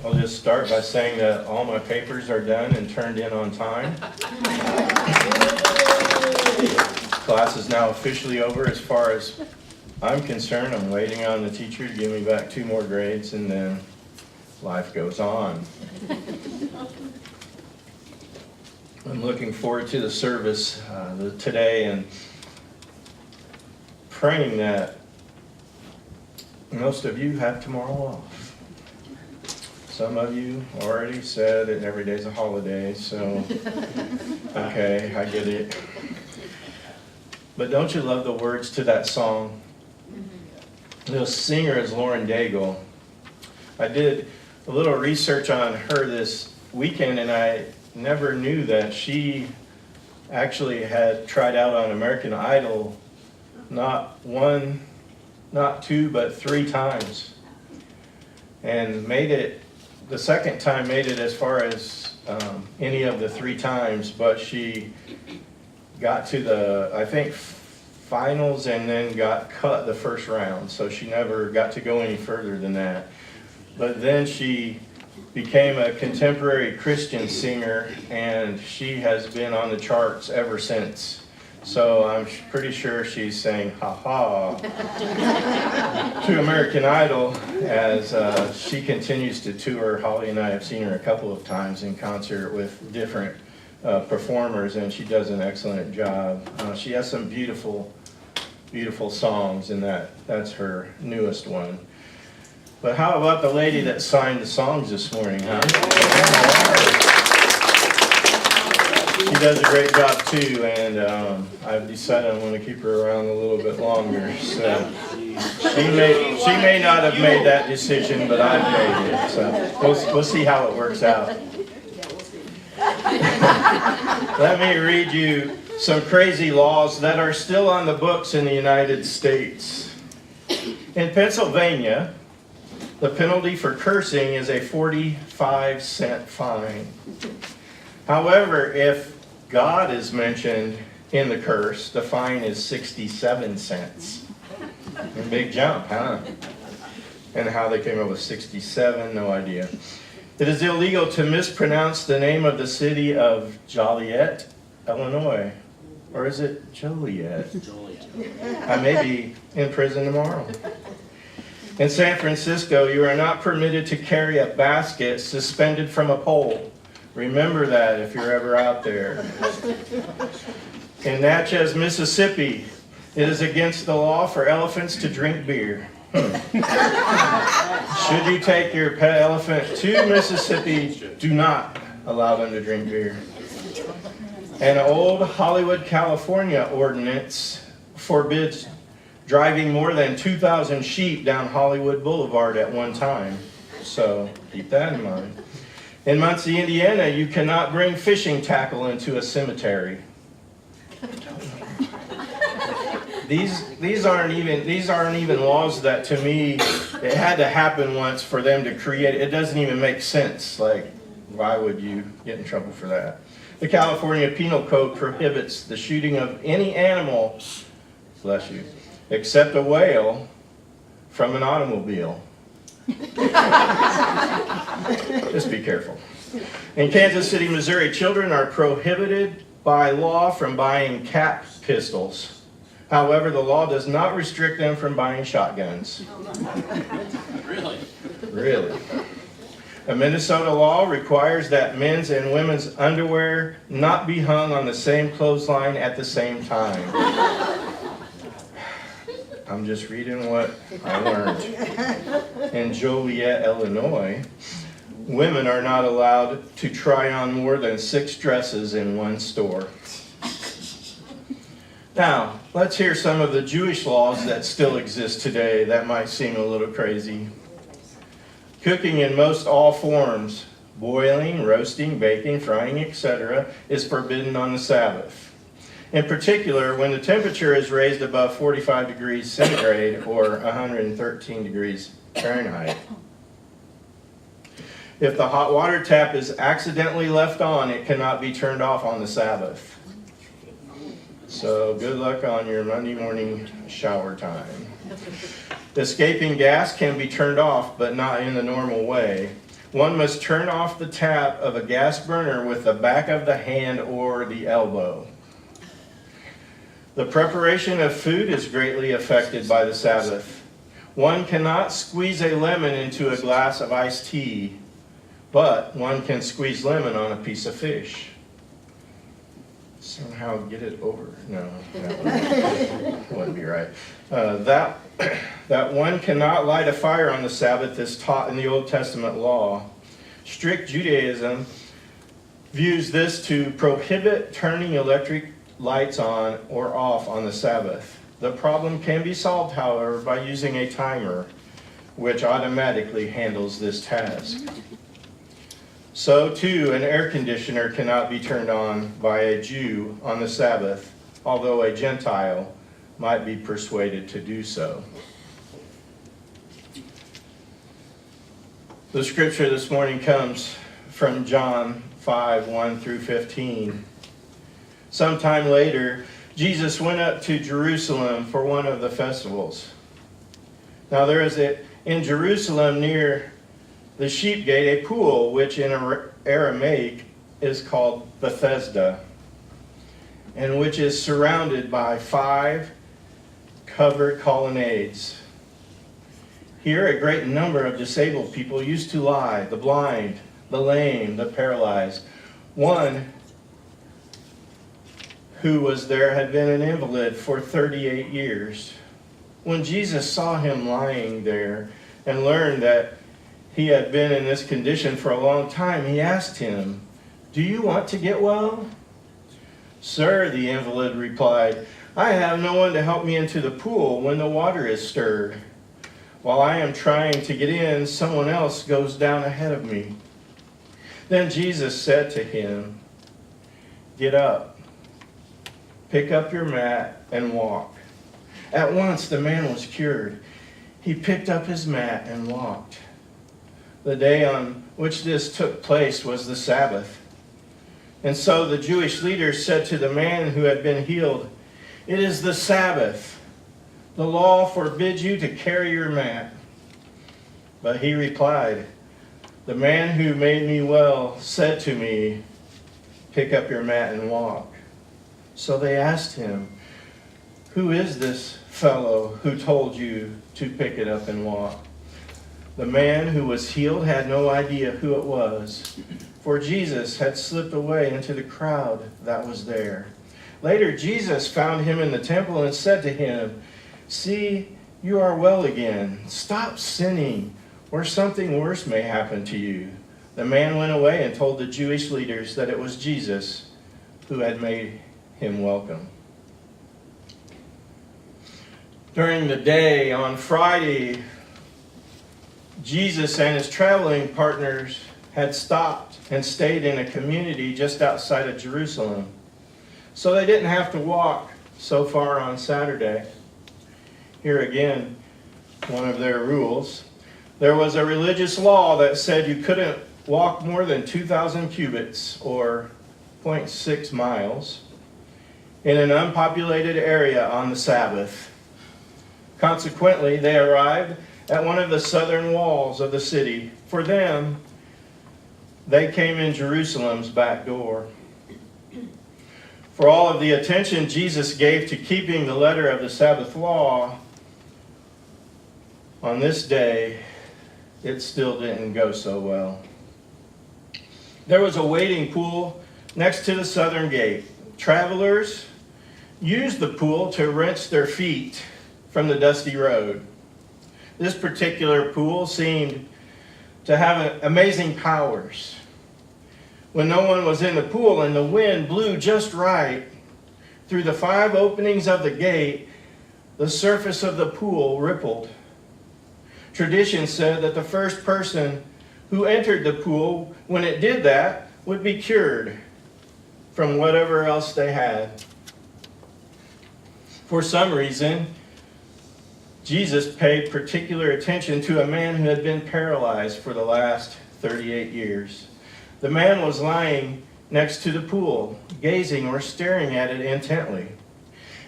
I'll just start by saying that all my papers are done and turned in on time. Class is now officially over as far as I'm concerned. I'm waiting on the teacher to give me back 2 more grades, and then life goes on. I'm looking forward to the service today and praying that most of you have tomorrow off. Some of you already said that every day's a holiday, so okay, I get it. But don't you love the words to that song? The singer is Lauren Daigle. I did a little research on her this weekend, and I never knew that she actually had tried out on American Idol not 1, not 2, but 3 times. And made it, the second time made it as far as any of the 3 times, but she got to the, I think, finals and then got cut the first round. So she never got to go any further than that. But then she became a contemporary Christian singer, and she has been on the charts ever since. So I'm pretty sure she's saying ha-ha to American Idol as she continues to tour. Holly and I have seen her a couple of times in concert with different performers, and she does an excellent job. She has some beautiful, beautiful songs, and that's her newest one. But how about the lady that signed the songs this morning, huh? She does a great job too, and I've decided I'm going to keep her around a little bit longer. So she may not have made that decision, but I've made it. So we'll see how it works out. Let me read you some crazy laws that are still on the books in the United States. In Pennsylvania, the penalty for cursing is a 45-cent fine. However, if God is mentioned in the curse, the fine is 67 cents. A big jump, huh? And how they came up with 67, no idea. It is illegal to mispronounce the name of the city of Joliet, Illinois. Or is it Joliet? I may be in prison tomorrow. In San Francisco, you are not permitted to carry a basket suspended from a pole. Remember that if you're ever out there. In Natchez, Mississippi, it is against the law for elephants to drink beer. Should you take your pet elephant to Mississippi, do not allow them to drink beer. An old Hollywood, California ordinance forbids driving more than 2,000 sheep down Hollywood Boulevard at one time. So keep that in mind. In Muncie, Indiana, you cannot bring fishing tackle into a cemetery. These aren't even laws that, to me, it had to happen once for them to create. It doesn't even make sense. Like, why would you get in trouble for that? The California Penal Code prohibits the shooting of any animal, bless you, except a whale, from an automobile. Just be careful. In Kansas City, Missouri, children are prohibited by law from buying cap pistols. However, the law does not restrict them from buying shotguns. Really? Really. A Minnesota law requires that men's and women's underwear not be hung on the same clothesline at the same time. I'm just reading what I learned. In Joliet, Illinois, women are not allowed to try on more than 6 dresses in one store. Now, let's hear some of the Jewish laws that still exist today that might seem a little crazy. Cooking in most all forms, boiling, roasting, baking, frying, etc., is forbidden on the Sabbath. In particular, when the temperature is raised above 45 degrees centigrade or 113 degrees Fahrenheit. If the hot water tap is accidentally left on, it cannot be turned off on the Sabbath. So good luck on your Monday morning shower time. Escaping gas can be turned off, but not in the normal way. one must turn off the tap of a gas burner with the back of the hand or the elbow. The preparation of food is greatly affected by the Sabbath. One cannot squeeze a lemon into a glass of iced tea, but one can squeeze lemon on a piece of fish. Somehow get it over. No, that wouldn't be right. That one cannot light a fire on the Sabbath is taught in the Old Testament law. Strict Judaism views this to prohibit turning electric lights on or off on the Sabbath. The problem can be solved, however, by using a timer, which automatically handles this task. So, too, an air conditioner cannot be turned on by a Jew on the Sabbath, although a Gentile might be persuaded to do so. The scripture this morning comes from John 5, 1 through 15. Sometime later, Jesus went up to Jerusalem for one of the festivals. Now there is in Jerusalem near the sheep gate a pool, which in Aramaic is called Bethesda, and which is surrounded by 5 covered colonnades. Here a great number of disabled people used to lie, the blind, the lame, the paralyzed. One who was there had been an invalid for 38 years. When Jesus saw him lying there and learned that he had been in this condition for a long time, he asked him, "Do you want to get well?" "Sir," the invalid replied, "I have no one to help me into the pool when the water is stirred. While I am trying to get in, someone else goes down ahead of me." Then Jesus said to him, "Get up, pick up your mat, and walk." At once the man was cured. He picked up his mat and walked. The day on which this took place was the Sabbath. And so the Jewish leaders said to the man who had been healed, "It is the Sabbath. The law forbids you to carry your mat." But he replied, "The man who made me well said to me, 'Pick up your mat and walk.'" So they asked him, "Who is this fellow who told you to pick it up and walk?" The man who was healed had no idea who it was, for Jesus had slipped away into the crowd that was there. Later, Jesus found him in the temple and said to him, "See, you are well again. Stop sinning, or something worse may happen to you." The man went away and told the Jewish leaders that it was Jesus who had made him welcome. During the day on Friday, Jesus and his traveling partners had stopped and stayed in a community just outside of Jerusalem. So they didn't have to walk so far on Saturday. Here again, one of their rules. There was a religious law that said you couldn't walk more than 2,000 cubits, or 0.6 miles, in an unpopulated area on the Sabbath. Consequently, they arrived at one of the southern walls of the city. For them, they came in Jerusalem's back door. For all of the attention Jesus gave to keeping the letter of the Sabbath law, on this day, it still didn't go so well. There was a wading pool next to the southern gate. Travelers used the pool to rinse their feet from the dusty road. This particular pool seemed to have amazing powers. When no one was in the pool and the wind blew just right, through the 5 openings of the gate, the surface of the pool rippled. Tradition said that the first person who entered the pool, when it did that, would be cured from whatever else they had. For some reason, Jesus paid particular attention to a man who had been paralyzed for the last 38 years. The man was lying next to the pool, gazing or staring at it intently.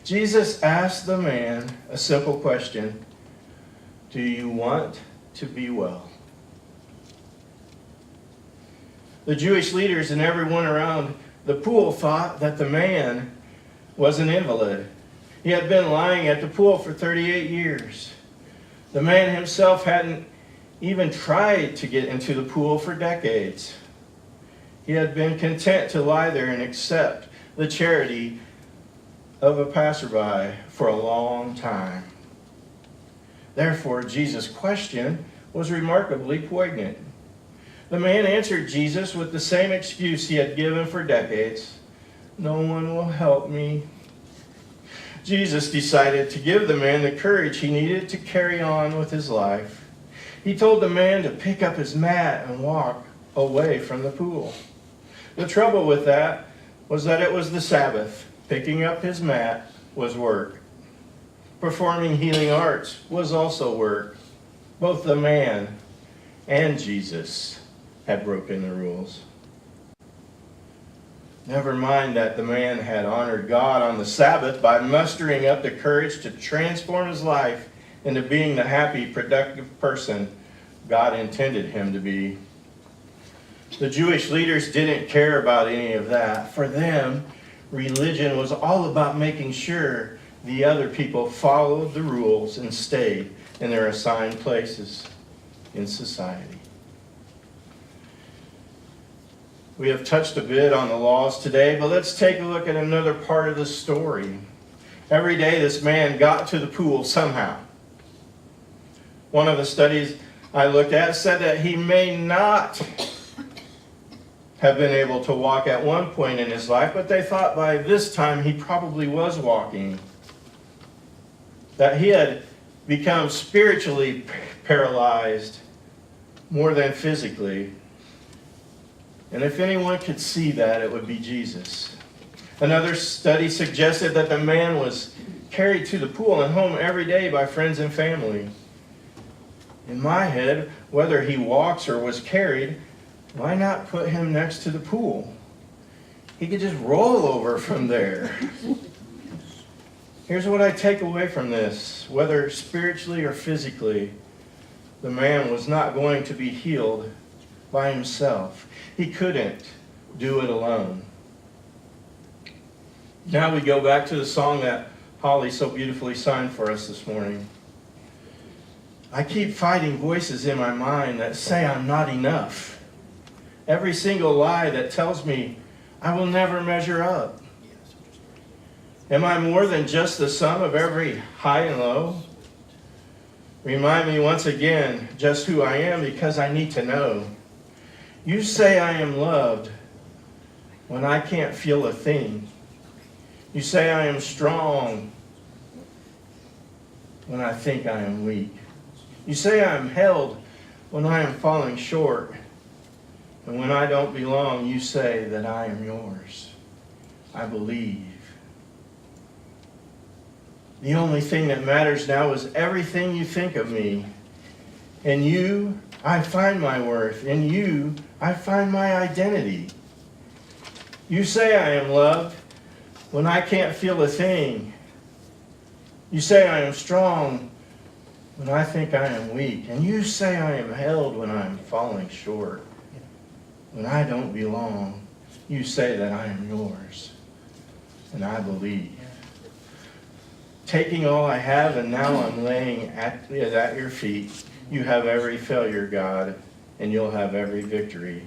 Jesus asked the man a simple question: "Do you want to be well?" The Jewish leaders and everyone around the pool thought that the man was an invalid. He had been lying at the pool for 38 years. The man himself hadn't even tried to get into the pool for decades. He had been content to lie there and accept the charity of a passerby for a long time. Therefore, Jesus' question was remarkably poignant. The man answered Jesus with the same excuse he had given for decades. No one will help me. Jesus decided to give the man the courage he needed to carry on with his life. He told the man to pick up his mat and walk away from the pool. The trouble with that was that it was the Sabbath. Picking up his mat was work. Performing healing arts was also work. Both the man and Jesus had broken the rules. Never mind that the man had honored God on the Sabbath by mustering up the courage to transform his life into being the happy, productive person God intended him to be. The Jewish leaders didn't care about any of that. For them, religion was all about making sure the other people followed the rules and stayed in their assigned places in society. We have touched a bit on the laws today, but let's take a look at another part of the story. Every day this man got to the pool somehow. One of the studies I looked at said that he may not have been able to walk at one point in his life, but they thought by this time he probably was walking. That he had become spiritually paralyzed more than physically. And if anyone could see that, it would be Jesus. Another study suggested that the man was carried to the pool and home every day by friends and family. In my head, whether he walks or was carried, why not put him next to the pool? He could just roll over from there. Here's what I take away from this. Whether spiritually or physically, the man was not going to be healed by himself. He couldn't do it alone. Now we go back to the song that Holly so beautifully sang for us this morning. I keep fighting voices in my mind that say I'm not enough. Every single lie that tells me I will never measure up. Am I more than just the sum of every high and low? Remind me once again just who I am, because I need to know. You say I am loved when I can't feel a thing. You say I am strong when I think I am weak. You say I am held when I am falling short. And when I don't belong, you say that I am yours. I believe. The only thing that matters now is everything you think of me. In you, I find my worth. In you, I find my identity. You say I am loved when I can't feel a thing. You say I am strong when I think I am weak. And you say I am held when I am falling short. When I don't belong, you say that I am yours. And I believe. Taking all I have and now I'm laying at your feet. You have every failure, God, and you'll have every victory.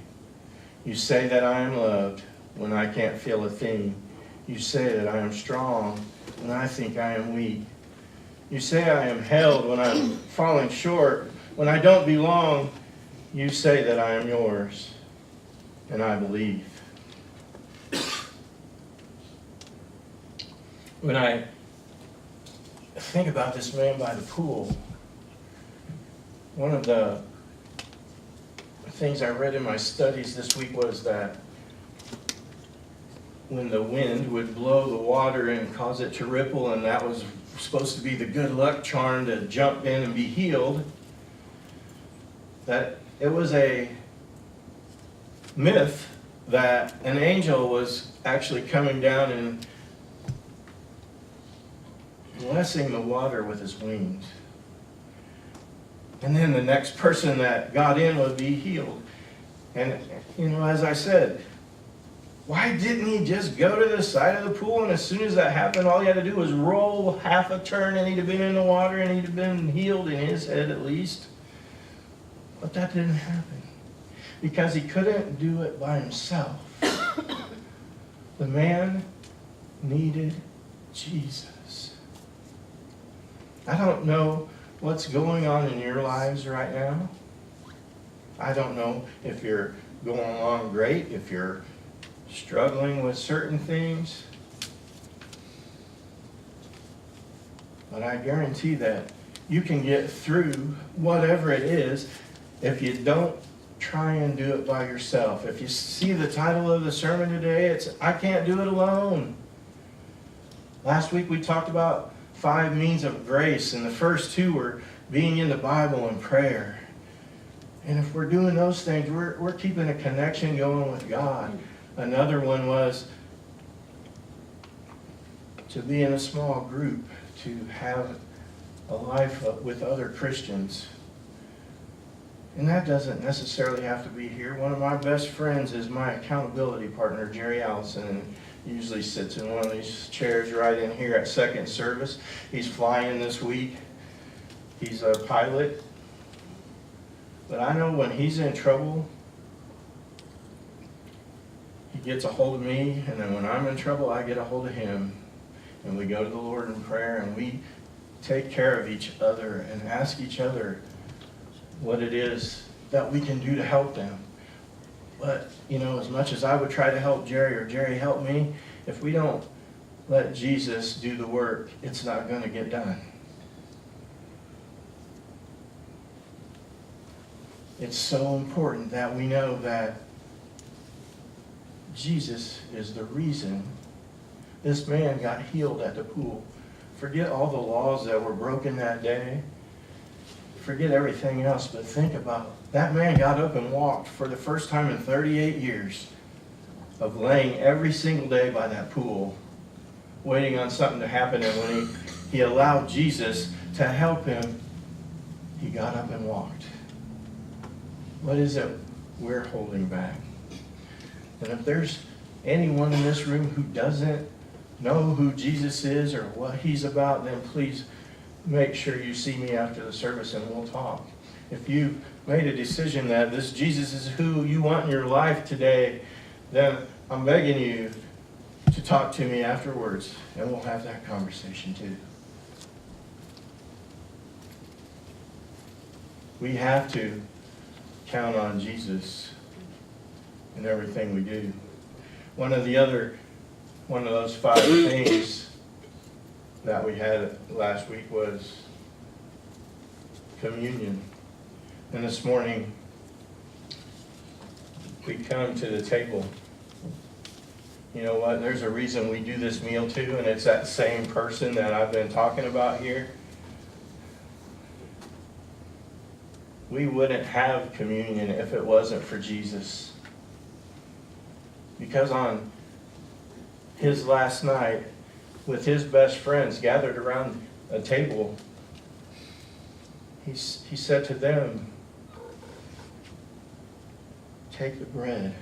You say that I am loved when I can't feel a thing. You say that I am strong when I think I am weak. You say I am held when I'm falling short. When I don't belong, you say that I am yours, and I believe. When I think about this man by the pool, one of the things I read in my studies this week was that when the wind would blow the water and cause it to ripple, and that was supposed to be the good luck charm to jump in and be healed, that it was a myth that an angel was actually coming down and blessing the water with his wings. And then the next person that got in would be healed. And, as I said, why didn't he just go to the side of the pool, and as soon as that happened, all he had to do was roll half a turn, and he'd have been in the water, and he'd have been healed in his head at least? But that didn't happen, because he couldn't do it by himself. The man needed Jesus. I don't know what's going on in your lives right now. I don't know if you're going along great, if you're struggling with certain things. But I guarantee that you can get through whatever it is if you don't try and do it by yourself. If you see the title of the sermon today, it's I Can't Do It Alone. Last week we talked about 5 means of grace, and the first 2 were being in the Bible and prayer. And if we're doing those things, we're keeping a connection going with God. Another one was to be in a small group, to have a life with other Christians. And that doesn't necessarily have to be here. One of my best friends is my accountability partner, Jerry Allison, and usually sits in one of these chairs right in here at second service. He's flying this week. He's a pilot. But I know when he's in trouble, he gets a hold of me, and then when I'm in trouble, I get a hold of him. And we go to the Lord in prayer, and we take care of each other and ask each other what it is that we can do to help them. But, as much as I would try to help Jerry or Jerry help me, if we don't let Jesus do the work, it's not going to get done. It's so important that we know that Jesus is the reason this man got healed at the pool. Forget all the laws that were broken that day. Forget everything else, but think about it. That man got up and walked for the first time in 38 years of laying every single day by that pool, waiting on something to happen. And when he allowed Jesus to help him, he got up and walked. What is it we're holding back? And if there's anyone in this room who doesn't know who Jesus is or what he's about, then please make sure you see me after the service and we'll talk. If you've made a decision that this Jesus is who you want in your life today, then I'm begging you to talk to me afterwards and we'll have that conversation too. We have to count on Jesus in everything we do. One of those 5 things that we had last week was communion. And this morning, we come to the table. You know what? There's a reason we do this meal too, and it's that same person that I've been talking about here. We wouldn't have communion if it wasn't for Jesus. Because on his last night, with his best friends gathered around a table, he said to them, "Take the bread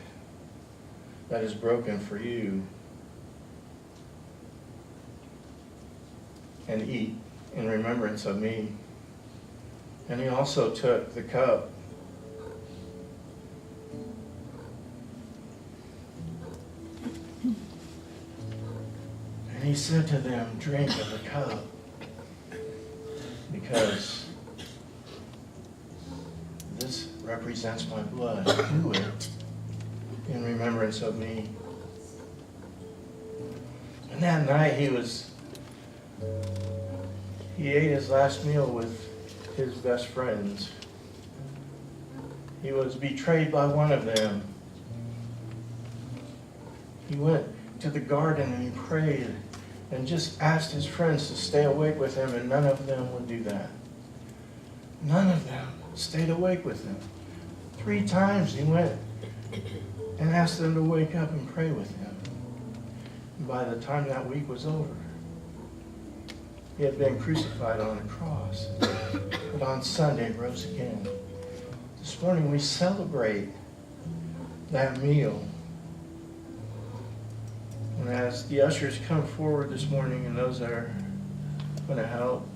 that is broken for you and eat in remembrance of me." And he also took the cup. And he said to them, "Drink of the cup, because this represents my blood. Do it in remembrance of me." And that night he ate his last meal with his best friends. He was betrayed by one of them. He went to the garden and he prayed and just asked his friends to stay awake with him, and none of them would do that. None of them stayed awake with him. 3 times he went and asked them to wake up and pray with him. And by the time that week was over, he had been crucified on a cross, but on Sunday rose again. This morning we celebrate that meal. And as the ushers come forward this morning and those that are going to help,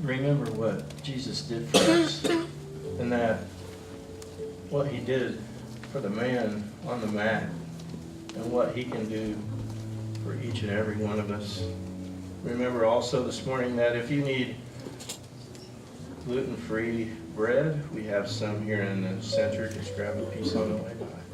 remember what Jesus did for us and that what he did for the man on the mat and what he can do for each and every one of us. Remember also this morning that if you need gluten-free bread, we have some here in the center. Just grab a piece on the way by.